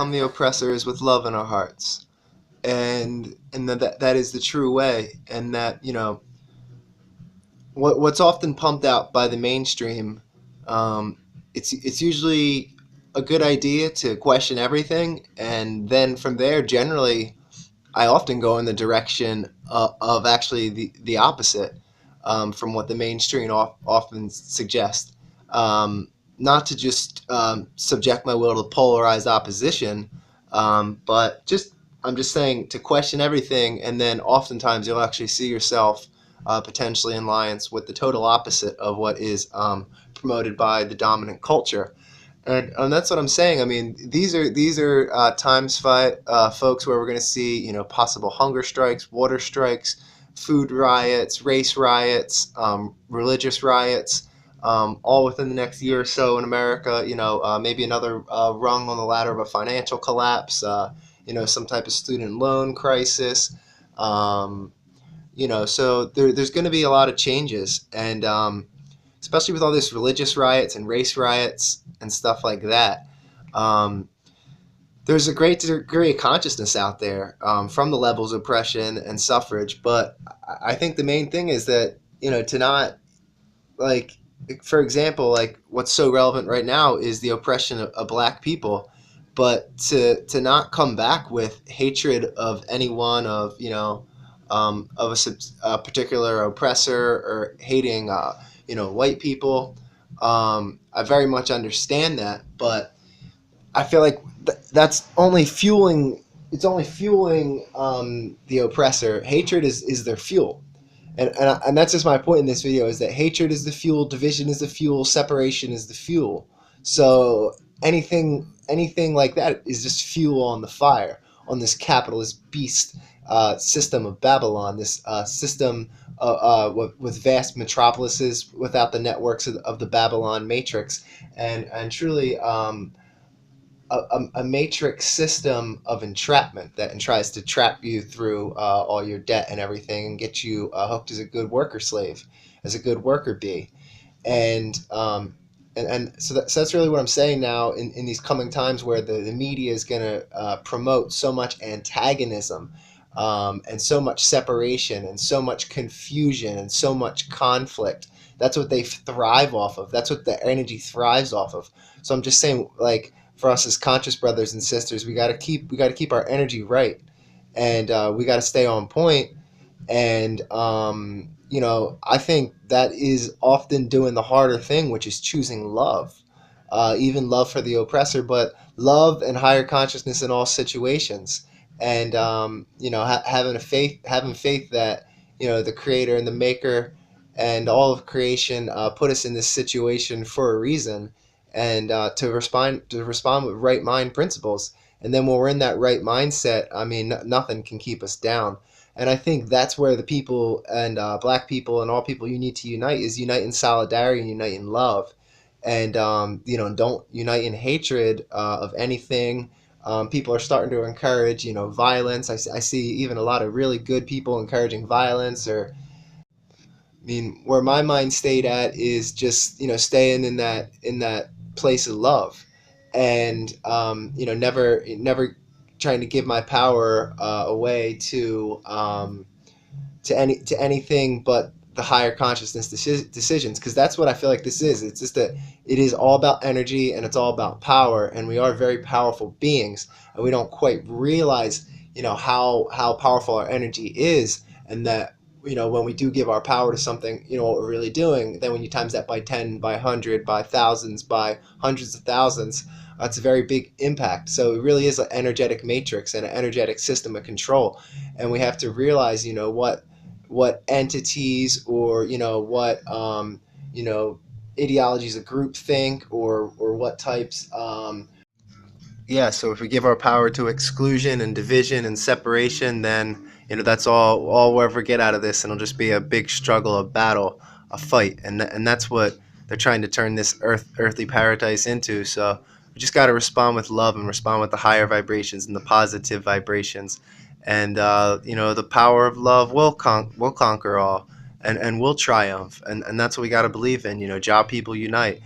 overcome the oppressors with love in our hearts, and that is the true way, and that what's often pumped out by the mainstream, um, it's usually a good idea to question everything, and then from there, generally, I often go in the direction of actually the opposite, from what the mainstream often suggests. Um, Not to just subject my will to polarized opposition, but I'm just saying to question everything, and then oftentimes you'll actually see yourself potentially in alliance with the total opposite of what is promoted by the dominant culture. And that's what I'm saying. I mean, these are times, folks, where we're going to see possible hunger strikes, water strikes, food riots, race riots, religious riots, all within the next year or so in America. Maybe another rung on the ladder of a financial collapse. Some type of student loan crisis. Um, so there's going to be a lot of changes, and especially with all this religious riots and race riots and stuff like that. Um, there's a great degree of consciousness out there, from the levels of oppression and suffrage, but I think the main thing is that to not, like, for example, like what's so relevant right now is the oppression of black people, but to not come back with hatred of anyone, of a particular oppressor, or hating white people. I very much understand that, but I feel like that's only fueling. It's only fueling the oppressor. Hatred is their fuel, and that's just my point in this video, is that hatred is the fuel, division is the fuel, separation is the fuel. So anything like that is just fuel on the fire, on this capitalist beast system of Babylon, this system with vast metropolises without the networks of the Babylon matrix, and truly a matrix system of entrapment that tries to trap you through all your debt and everything, and get you hooked as a good worker slave, as a good worker bee. And um, and, and so, so that's really what I'm saying now, in these coming times, where the media is going to promote so much antagonism, and so much separation, and so much confusion, and so much conflict. That's what they thrive off of. That's what the energy thrives off of. So I'm just saying, like, for us as conscious brothers and sisters, we got to keep our energy right, and we got to stay on point. And I think that is often doing the harder thing, which is choosing love, even love for the oppressor, but love and higher consciousness in all situations. And having faith that the Creator and the Maker and all of creation put us in this situation for a reason, and to respond with right mind principles. And then when we're in that right mindset, I mean, nothing can keep us down. And I think that's where the people, and black people and all people, you need to unite, is unite in solidarity and unite in love. And don't unite in hatred of anything. People are starting to encourage violence. I see even a lot of really good people encouraging violence. Or, I mean, where my mind stayed at is just staying in that place of love, and never trying to give my power away to anything but the higher consciousness decisions, because that's what I feel like this is. It's just that it is all about energy, and it's all about power, and we are very powerful beings, and we don't quite realize how powerful our energy is, and that when we do give our power to something, what we're really doing. Then when you times that by 10, by 100, by thousands, by hundreds of thousands, that's a very big impact. So it really is an energetic matrix and an energetic system of control, and we have to realize what entities, or what ideologies of group think, or what types. Yeah, so if we give our power to exclusion and division and separation, then that's all we'll ever get out of this, and it'll just be a big struggle, a battle, a fight, and that's what they're trying to turn this earthly paradise into. So we just got to respond with love, and respond with the higher vibrations and the positive vibrations, and the power of love will conquer all, and will triumph, and that's what we got to believe in. Job people unite.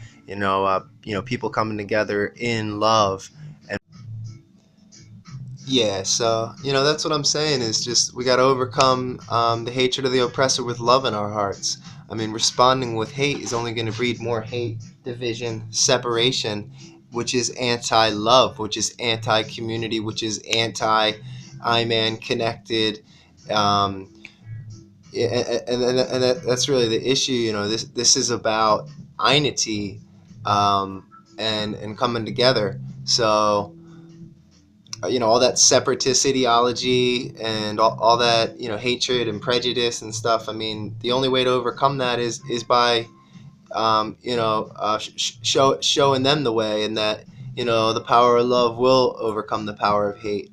People coming together in love. Yeah, so that's what I'm saying is just we got to overcome the hatred of the oppressor with love in our hearts. I mean, responding with hate is only going to breed more hate, division, separation, which is anti-love, which is anti-community, which is anti-I-man connected. Um, that's really the issue. This is about einity, and coming together. So all that separatist ideology and all that hatred and prejudice and stuff. I mean, the only way to overcome that is by showing them the way, and that the power of love will overcome the power of hate.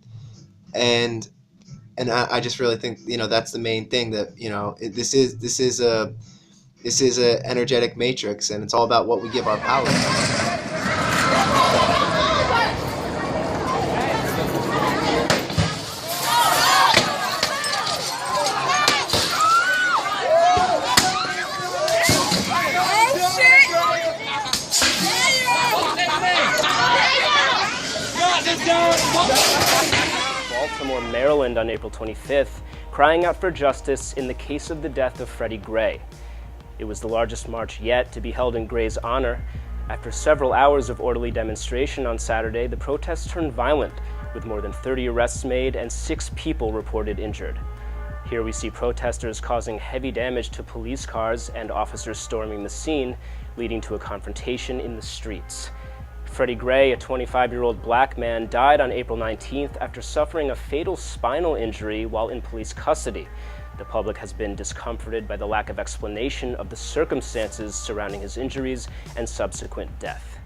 And I just really think that's the main thing, that this is a energetic matrix, and it's all about what we give our power to. Baltimore, Maryland on April 25th, crying out for justice in the case of the death of Freddie Gray. It was the largest march yet to be held in Gray's honor. After several hours of orderly demonstration on Saturday, the protests turned violent, with more than 30 arrests made and 6 people reported injured. Here we see protesters causing heavy damage to police cars and officers storming the scene, leading to a confrontation in the streets. Freddie Gray, a 25-year-old black man, died on April 19th after suffering a fatal spinal injury while in police custody. The public has been discomforted by the lack of explanation of the circumstances surrounding his injuries and subsequent death.